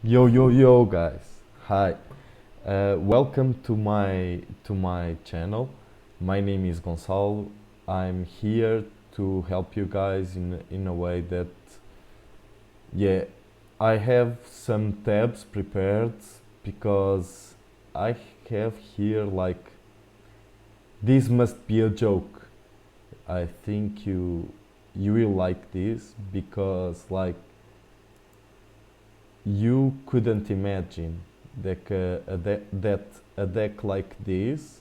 Yo guys. Hi. Welcome to my channel. My name is Gonçalo. I'm here to help you guys in a way that yeah, I have some tabs prepared because I have here like this must be a joke. I think you will like this because like you couldn't imagine that a deck like this,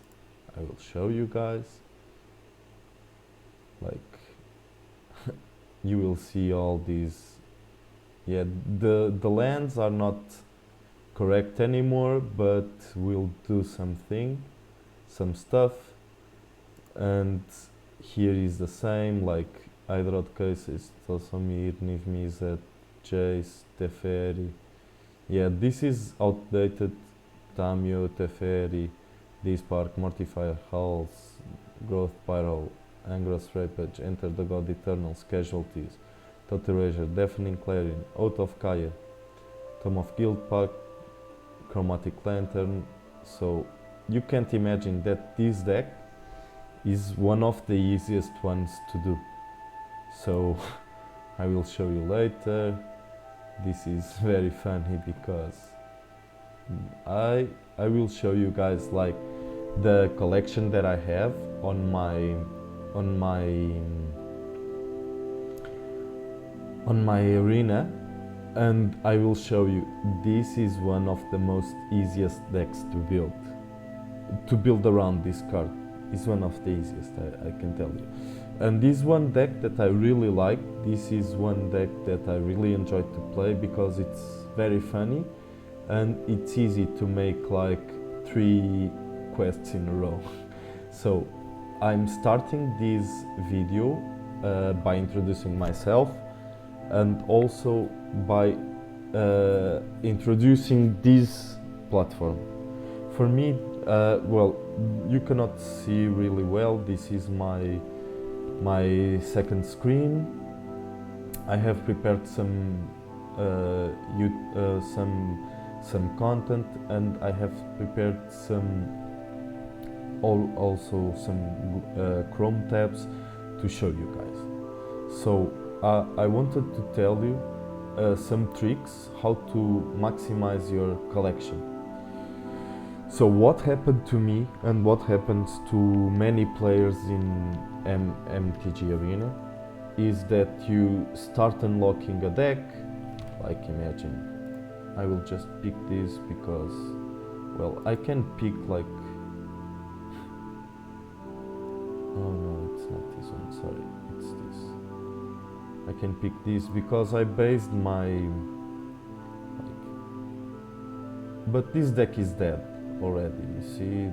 I will show you guys, like you will see all these, yeah, the lands are not correct anymore, but we'll do some stuff, and here is the same, like Hydrod cases, Tosomir, Nivmizet, Jace, Teferi. Yeah, this is outdated. Tamio, Teferi, Dispark, Mortifier, Hulls, Growth Pyro, Angros Rapage, Enter the God Eternals, Casualties, Total Erasure, Deafening Clarion, Oath of Kaya, Tome of Guild Pack, Chromatic Lantern. So you can't imagine that this deck is one of the easiest ones to do. So I will show you later. This is very funny because I will show you guys like the collection that I have on my arena, and I will show you this is one of the most easiest decks to build around. This card is one of the easiest, I can tell you. And this one deck that I really like, this is one deck that I really enjoy to play because it's very funny and it's easy to make like 3 quests in a row. So I'm starting this video by introducing myself and also by introducing this platform. For me, well, you cannot see really well, this is my second screen. I have prepared some content, and I have prepared also some Chrome tabs to show you guys. So I wanted to tell you some tricks how to maximize your collection. So what happened to me and what happens to many players in MTG Arena is that you start unlocking a deck, like imagine, I will just pick this because, well, I can pick like, oh no, it's not this one, sorry, it's this. I can pick this because I based my, like, but this deck is dead already, you see,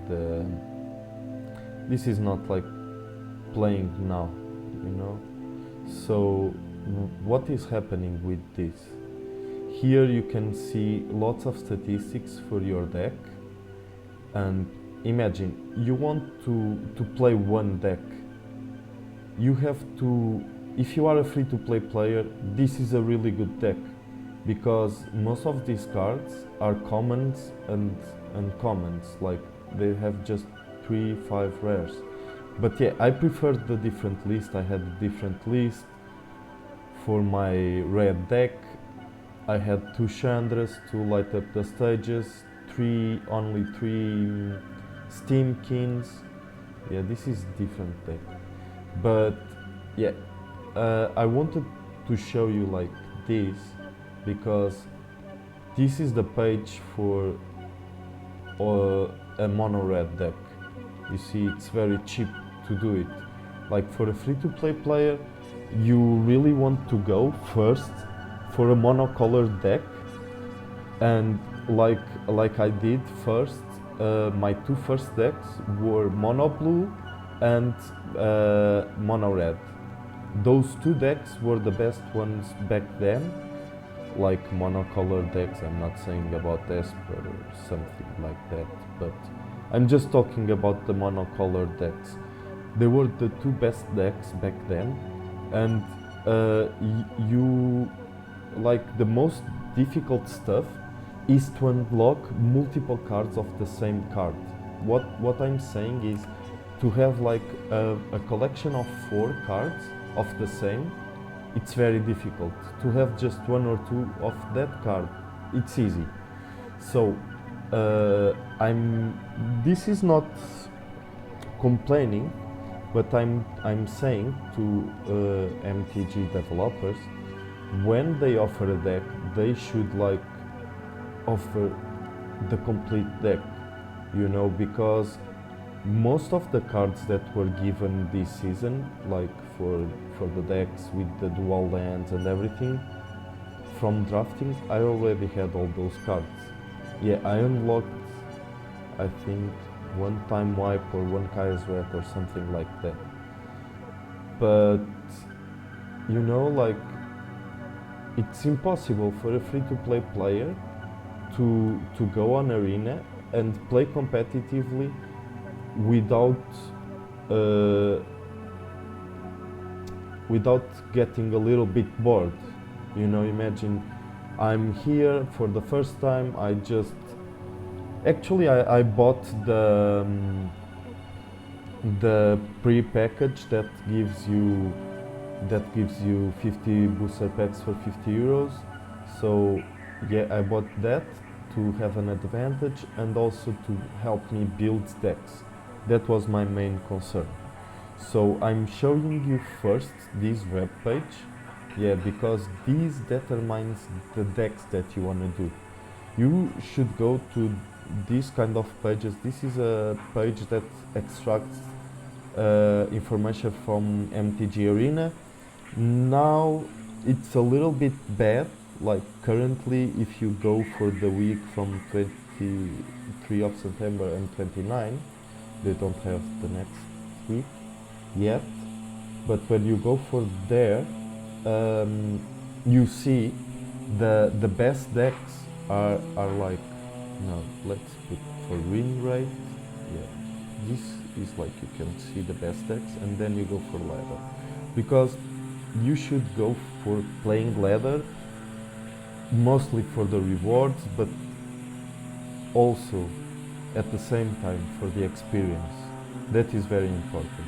this is not like playing now, you know. So what is happening with this? Here you can see lots of statistics for your deck, and imagine you want to play one deck. You have to, if you are a free-to-play player, this is a really good deck because most of these cards are commons and uncommons, like they have just 3-5 rares. But yeah, I preferred the different list. I had a different list for my red deck. I had 2 Chandras to light up the stages, only 3 Steam Kings. Yeah, this is different deck. But yeah, I wanted to show you like this because this is the page for a mono red deck. You see, it's very cheap to do it. Like for a free-to-play player, you really want to go first for a monocolored deck, and like I did first, my 2 first decks were mono blue and mono red. Those 2 decks were the best ones back then, like monocolored decks. I'm not saying about Esper or something like that, but I'm just talking about the monocolored decks. They were the 2 best decks back then, and you like the most difficult stuff is to unlock multiple cards of the same card. What I'm saying is to have like a collection of 4 cards of the same. It's very difficult. To have just 1 or 2 of that card, it's easy. So this is not complaining, but I'm saying to MTG developers, when they offer a deck, they should like offer the complete deck, you know, because most of the cards that were given this season, like for the decks with the dual lands and everything, from drafting, I already had all those cards. Yeah, I unlocked, I think, 1 time wipe or 1 Kaya's Wrath or something like that. But, you know, like, it's impossible for a free-to-play player to go on Arena and play competitively without getting a little bit bored. You know, imagine I'm here for the first time. I bought the pre-package that gives you 50 booster packs for 50 euros. So yeah, I bought that to have an advantage and also to help me build decks. That was my main concern. So I'm showing you first this web page, yeah, because this determines the decks that you want to do. You should go to these kind of pages. This is a page that extracts information from MTG Arena. Now it's a little bit bad, like currently if you go for the week from 23 of September and 29, they don't have the next week yet, but when you go for there, you see the best decks are like, no, let's put for win rate, yeah, this is like you can see the best decks, and then you go for ladder, because you should go for playing ladder mostly for the rewards, but also at the same time for the experience. That is very important.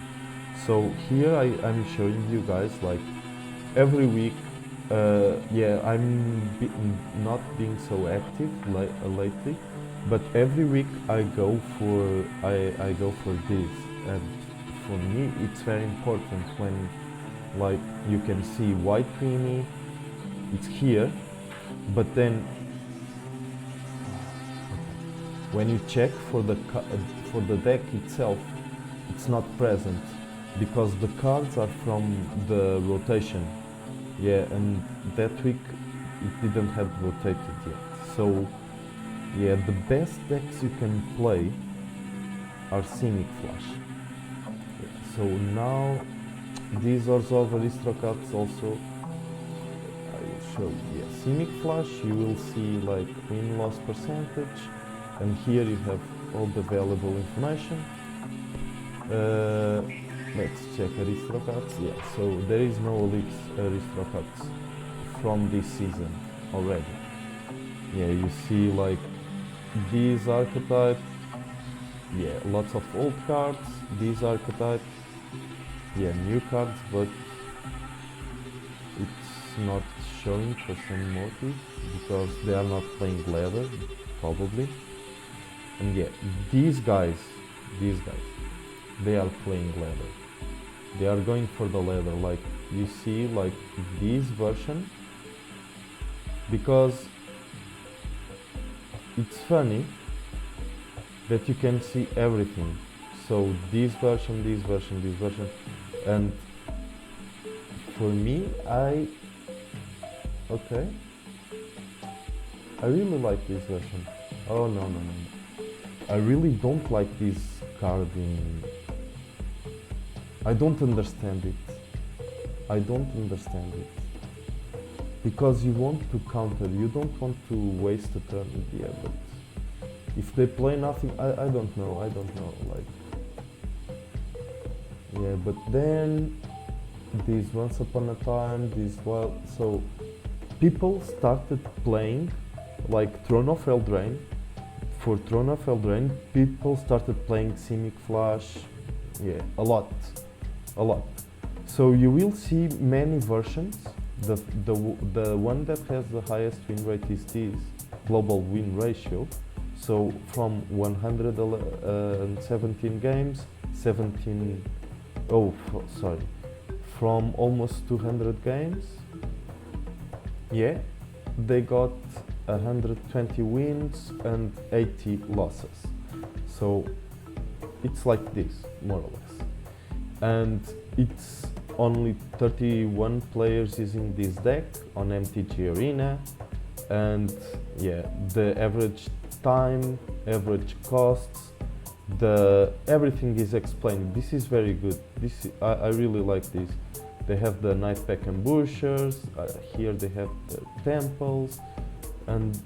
So here I'm showing you guys like every week. Yeah, not being so active lately, but every week I go for this, and for me it's very important when, like, you can see white creamy, it's here, but then when you check for the deck itself, it's not present because the cards are from the rotation. Yeah, and that week it didn't have rotated yet. So yeah, the best decks you can play are Scenic Flash. Yeah, so now these are Zov Aristocrats also. I will show you. Yeah, Scenic Flash, you will see like win-loss percentage, and here you have all the available information. Let's check Aristocrats. Yeah, so there is no Elite Aristocrats from this season already. Yeah, you see like these archetype. Yeah, lots of old cards. These archetype. Yeah, new cards, but it's not showing for some motive because they are not playing ladder, probably. And yeah, these guys, they are playing ladder. They are going for the ladder, like you see, like this version, because it's funny that you can see everything. So this version, and for me, I really like this version. Oh no. I really don't like this carding. I don't understand it. Because you want to counter, you don't want to waste a turn in the end. But if they play nothing, I don't know, like. Yeah, but then this Once Upon a Time, this, well, so people started playing like Throne of Eldraine. For Throne of Eldraine, people started playing Simic Flash, yeah, a lot. So you will see many versions. The one that has the highest win rate is this global win ratio. So from 117 games, from almost 200 games, yeah, they got 120 wins and 80 losses. So it's like this, more or less. And it's only 31 players using this deck on MTG Arena. And yeah, the average time, average costs, everything is explained. This is very good. I really like this. They have the Nightpack Ambushers, here they have the temples, and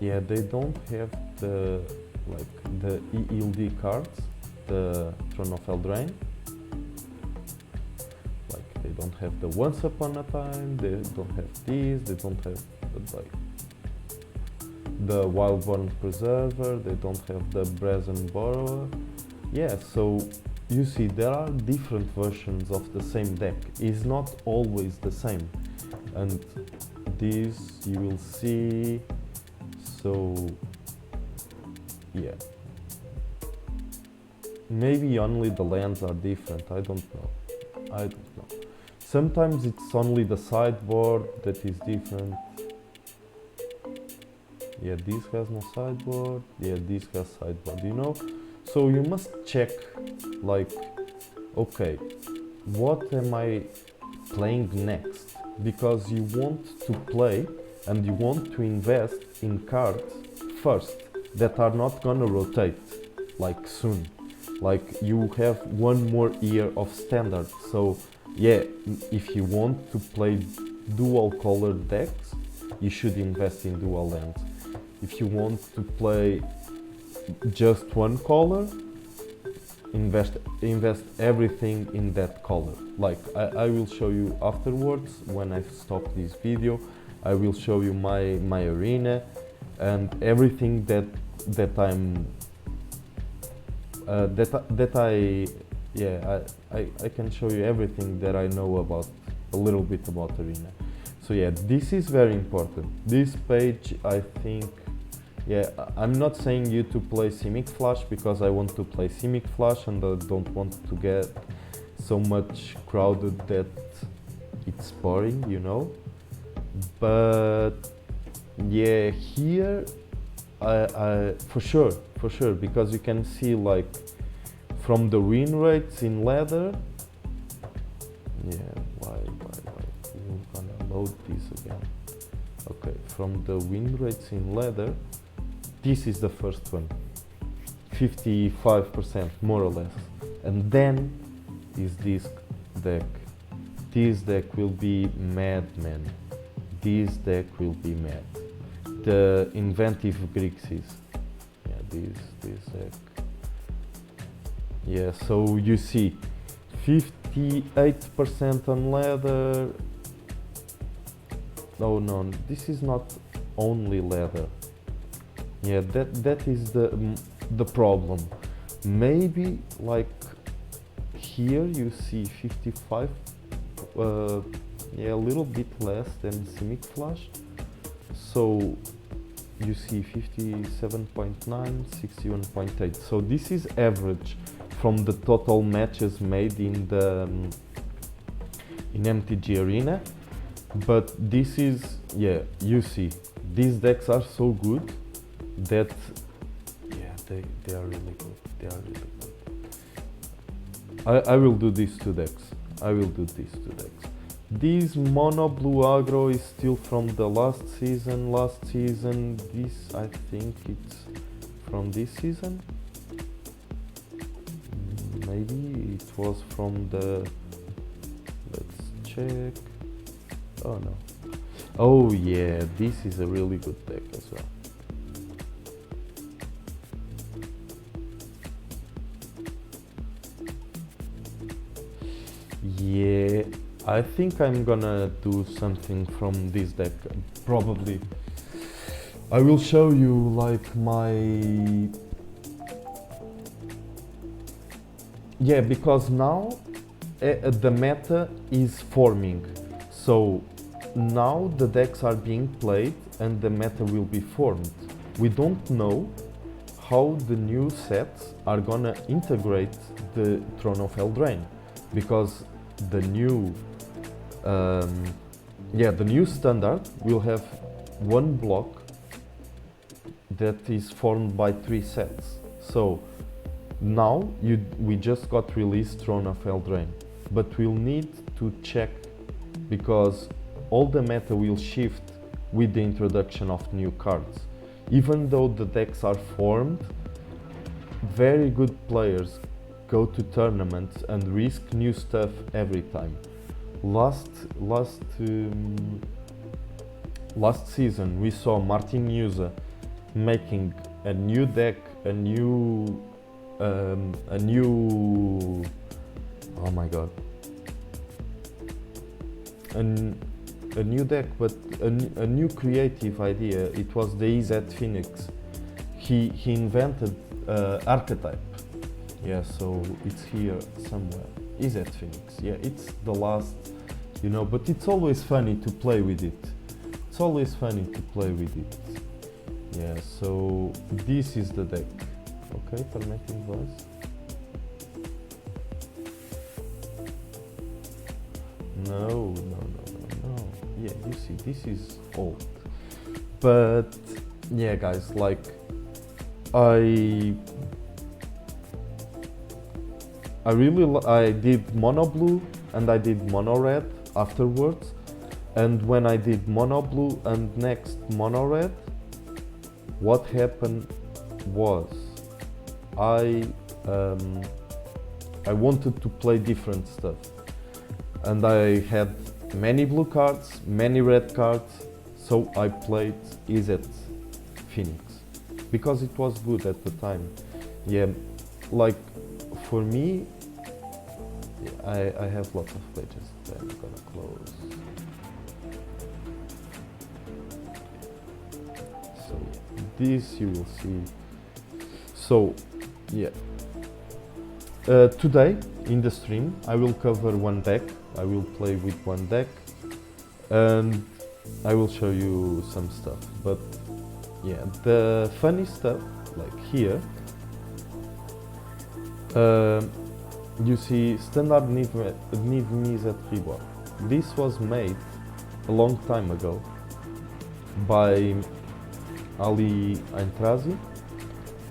yeah, they don't have the ELD cards, the Throne of Eldraine. Like they don't have the Once Upon a Time, they don't have these, they don't have like the Wildborn Preserver, they don't have the Brazen Borrower. Yeah, so you see there are different versions of the same deck. It's not always the same. And this you will see. So yeah, maybe only the lands are different. I don't know. Sometimes it's only the sideboard that is different. Yeah, this has no sideboard. Yeah, this has sideboard, you know? So you must check, like, okay, what am I playing next? Because you want to play and you want to invest in cards first that are not gonna rotate, like, soon. Like, you have one more year of standard. So, yeah, if you want to play dual color decks, you should invest in dual lands. If you want to play just one color, invest everything in that color. Like I will show you afterwards when I stop this video. I will show you my arena and everything that I can show you everything that I know about a little bit about arena. So yeah, this is very important. This page, I think. Yeah, I'm not saying you to play Simic Flash because I want to play Simic Flash and I don't want to get so much crowded that it's boring, you know. But yeah, here I for sure, because you can see like from the win rates in ladder. Yeah, why? We're gonna load this again. Okay, from the win rates in ladder. This is the first one, 55% more or less, and then is this deck. This deck will be madman. This deck will be mad. The Inventive Grixis. Yeah, this deck. Yeah, so you see, 58% on ladder. Oh no, this is not only ladder. Yeah, that is the problem. Maybe like here you see 55, yeah, a little bit less than Simic Flash. So you see 57.9, 61.8. So this is average from the total matches made in MTG Arena. But this is, yeah, you see, these decks are so good that, yeah, they are really good. They are really good. I will do these two decks. This mono blue aggro is still from the last season. This, I think it's from this season. Maybe it was from the, let's check. Oh no. Oh yeah, this is a really good deck as well. Yeah, I think I'm gonna do something from this deck. Probably I will show you like my... Yeah, because now the meta is forming. So now the decks are being played and the meta will be formed. We don't know how the new sets are gonna integrate the Throne of Eldraine, because the new the new standard will have one block that is formed by 3 sets. So now we just got released Throne of Eldraine, but we'll need to check, because all the meta will shift with the introduction of new cards. Even though the decks are formed, very good players go to tournaments and risk new stuff every time. Last season we saw Martin Yuza making a new deck, a new oh my god, a new deck, but a new creative idea. It was the EZ Phoenix. He invented archetype. Yeah, so it's here somewhere. EZ Phoenix. Yeah, it's the last, you know, but it's always funny to play with it. It's always funny to play with it. Yeah, so this is the deck. Okay, permitting voice. No. Yeah, you see, this is old. But yeah, guys, like I did mono blue and I did mono red afterwards. And when I did mono blue and next mono red, what happened was I wanted to play different stuff, and I had many blue cards, many red cards, so I played EZ Phoenix because it was good at the time. Yeah, like for me, I have lots of pages that I'm gonna close. So yeah, this you will see. So yeah, today in the stream I will cover one deck. I will play with one deck and I will show you some stuff. But yeah, the funny stuff, like here, you see standard Niv Mizzet Reborn. This was made a long time ago by Ali Aintrazi.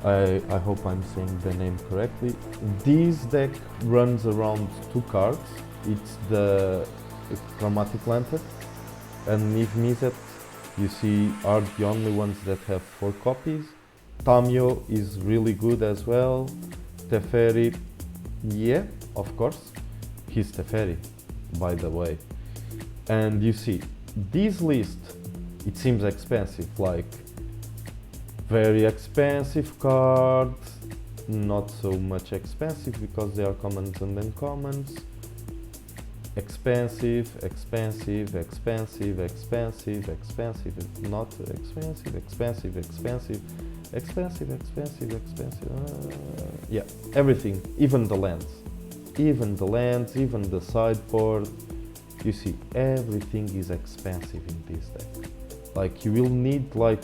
I hope I'm saying the name correctly. This deck runs around 2 cards. It's the Chromatic Lantern and Niv Mizzet, you see, are the only ones that have 4 copies. Tamio is really good as well. Teferi, yeah, of course, he's Teferi, by the way. And you see, this list, it seems expensive, like very expensive cards, not so much expensive because they are commons and uncommons. Expensive, expensive, expensive, expensive, expensive, not expensive, expensive, expensive, expensive, expensive, expensive. Yeah, everything, even the lands, even the sideboard. You see, everything is expensive in this deck. Like you will need like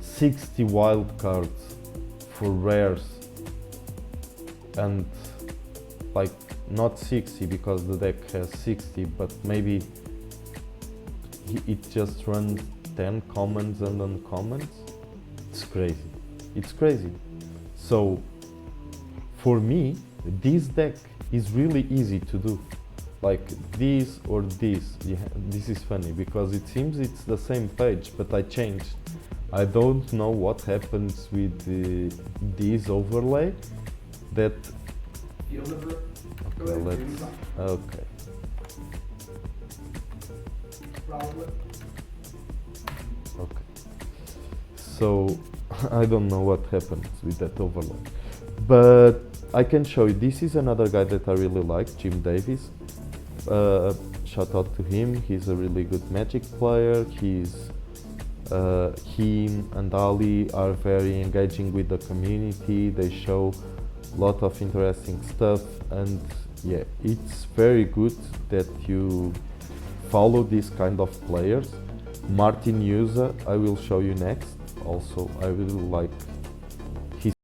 60 wild cards for rares, and like not 60 because the deck has 60, but maybe it just runs 10 commons and uncommons. It's crazy. It's crazy. So for me, this deck is really easy to do. Like this or this. Yeah, this is funny because it seems it's the same page, but I changed. I don't know what happens with this overlay. That. Okay, let's. Okay. Okay. So I don't know what happens with that overlay, but I can show you. This is another guy that I really like, Jim Davis. Shout out to him. He's a really good Magic player. He's him and Ali are very engaging with the community. They show a lot of interesting stuff, and yeah, it's very good that you follow these kind of players. Martin Yuza, I will show you next. Also, I really like his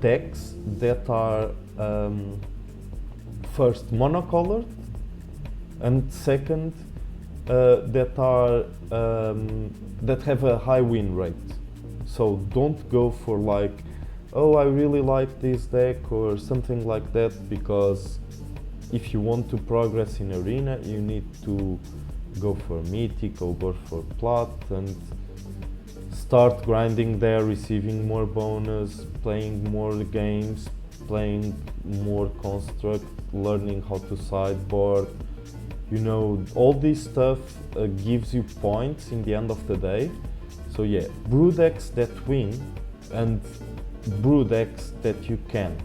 decks that are first monocolored, and second that have a high win rate. So don't go for like, oh, I really like this deck or something like that, because if you want to progress in Arena, you need to go for Mythic or go for Plat and start grinding there, receiving more bonus, playing more games, playing more construct, learning how to sideboard. You know, all this stuff gives you points in the end of the day. So yeah, brew decks that win and brew decks that you can.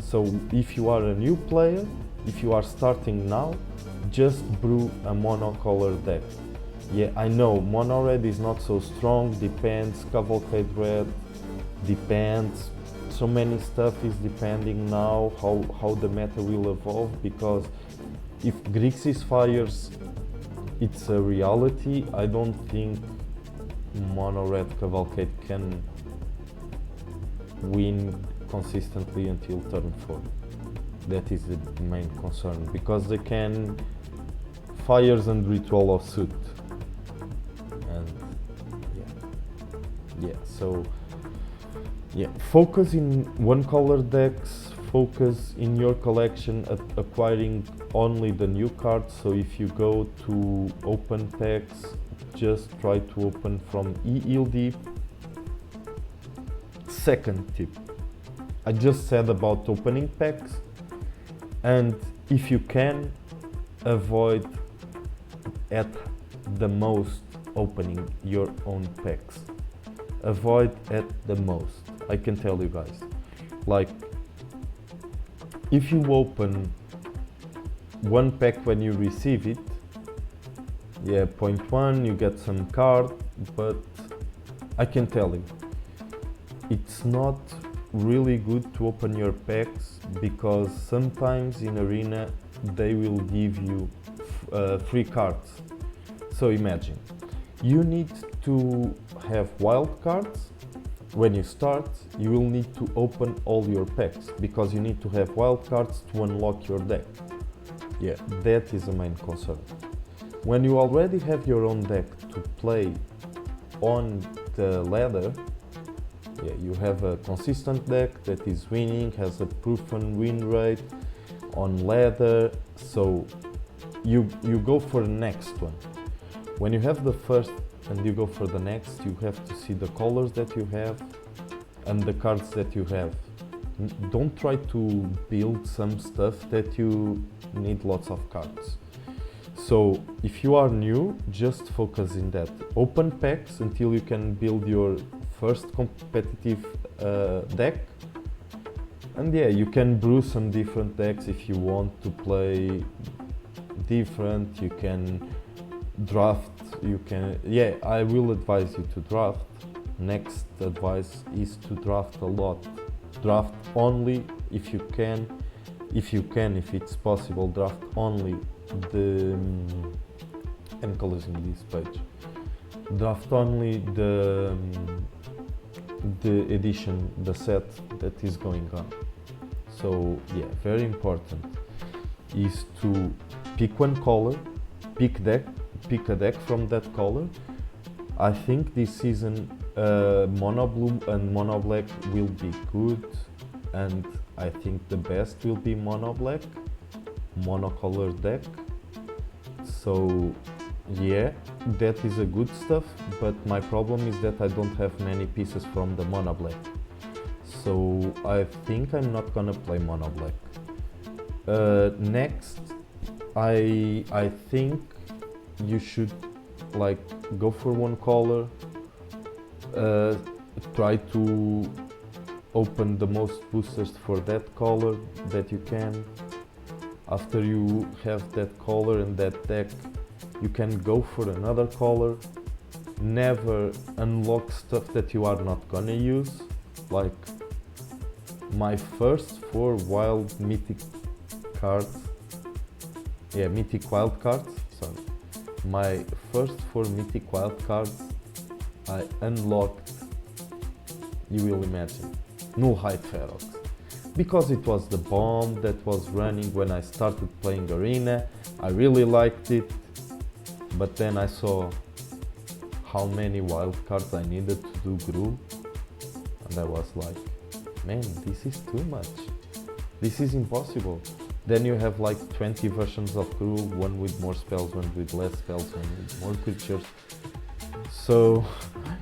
So if you are a new player, if you are starting now, just brew a monocolor deck. Yeah, I know mono red is not so strong, depends, Cavalcade red, depends. So many stuff is depending now how the meta will evolve, because if Grixis fires, it's a reality. I don't think mono red Cavalcade can win consistently until turn 4. That is the main concern, because they can fires and ritual of suit. And so focus in one color decks, focus in your collection at acquiring only the new cards. So if you go to open packs, just try to open from ELD. Second tip, I just said about opening packs, and if you can, avoid at the most opening your own packs. Avoid at the most, I can tell you guys. Like, if you open one pack when you receive it, yeah, point one, you get some card, but I can tell you, it's not really good to open your packs, because sometimes in Arena they will give you free cards. So imagine, you need to have wild cards. When you start, you will need to open all your packs, because you need to have wild cards to unlock your deck. Yeah, that is the main concern. When you already have your own deck to play on the ladder, yeah, you have a consistent deck that is winning, has a proven win rate on ladder, so you go for the next one. When you have the first and you go for the next, you have to see the colors that you have and the cards that you have. Don't try to build some stuff that you need lots of cards. So if you are new, just focus in that. Open packs until you can build your first competitive deck. And yeah, you can brew some different decks if you want to play different. You can draft, yeah, I will advise you to draft. Next advice is to draft a lot. Draft only if you can, if it's possible, draft only the, I'm closing this page. Draft only the edition, the set that is going on. So yeah, very important is to pick one color, pick a deck from that color. I think this season mono blue and mono black will be good, and I think the best will be mono black, monocolored deck. So yeah, that is a good stuff, but my problem is that I don't have many pieces from the mono black. So I think I'm not gonna play mono black. Next, I think you should like go for one color, try to open the most boosters for that color that you can. After you have that color and that deck, you can go for another color. Never unlock stuff that you are not gonna use. Like my first 4 wild mythic cards, yeah, mythic wild cards, sorry. My first 4 mythic wild cards I unlocked, you will imagine, Null-Hide Ferox. Because it was the bomb that was running when I started playing Arena. I really liked it, but then I saw how many wild cards I needed to do Gru, and I was like, man, this is too much. This is impossible. Then you have like 20 versions of Gru, one with more spells, one with less spells, one with more creatures. So,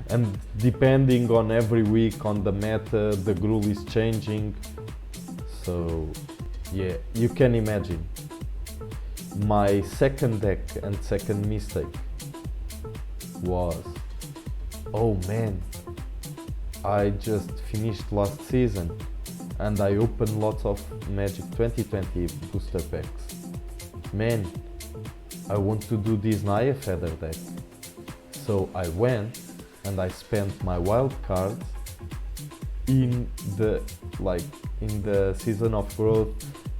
and depending on every week on the meta, the Gruul is changing. So yeah, you can imagine. My second deck and second mistake was, oh man, I just finished last season and I opened lots of Magic 2020 booster packs. Man, I want to do this Naya Feather deck. So I went and I spent my wild cards in the Season of Growth,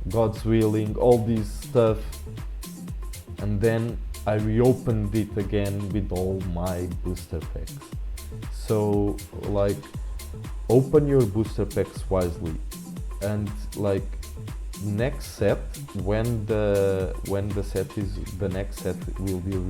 God's Willing, all this stuff, and then I reopened it again with all my booster packs. So like, open your booster packs wisely, and like next set, when the set is, the next set will be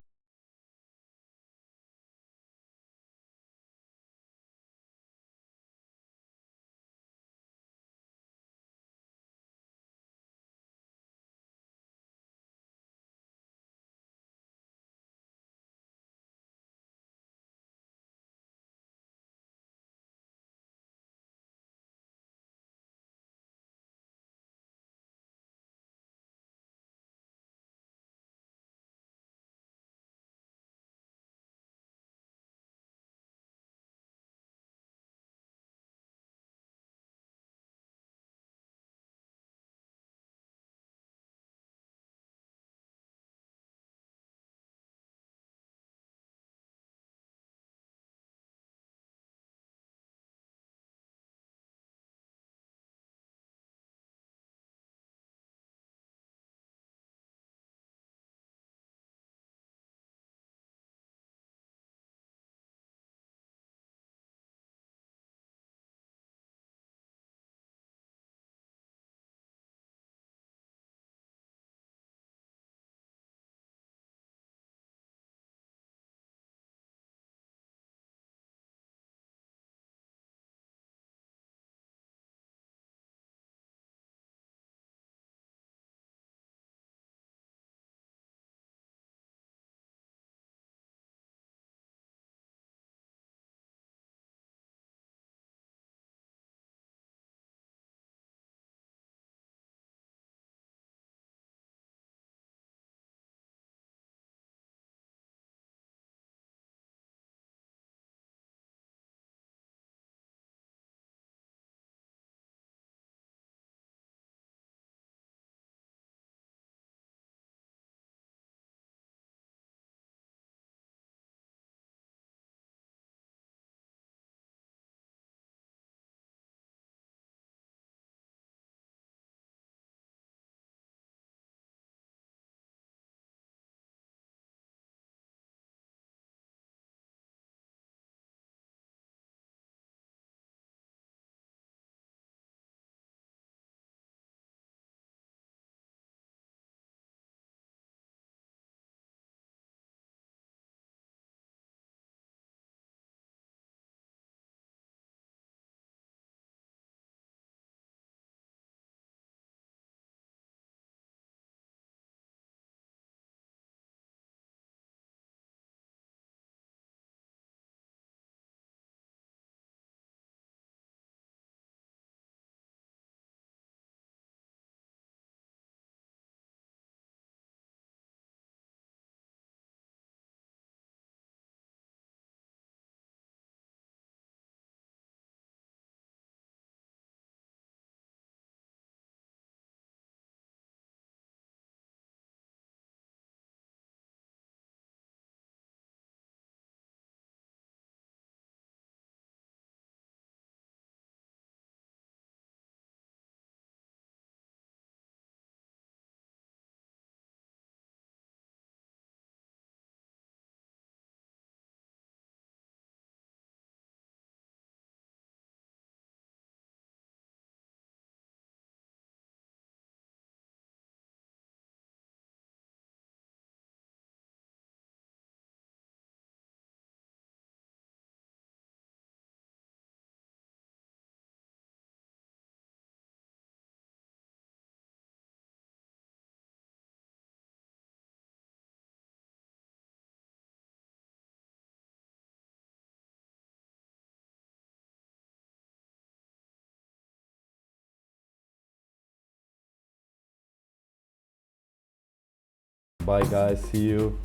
Bye guys, see you.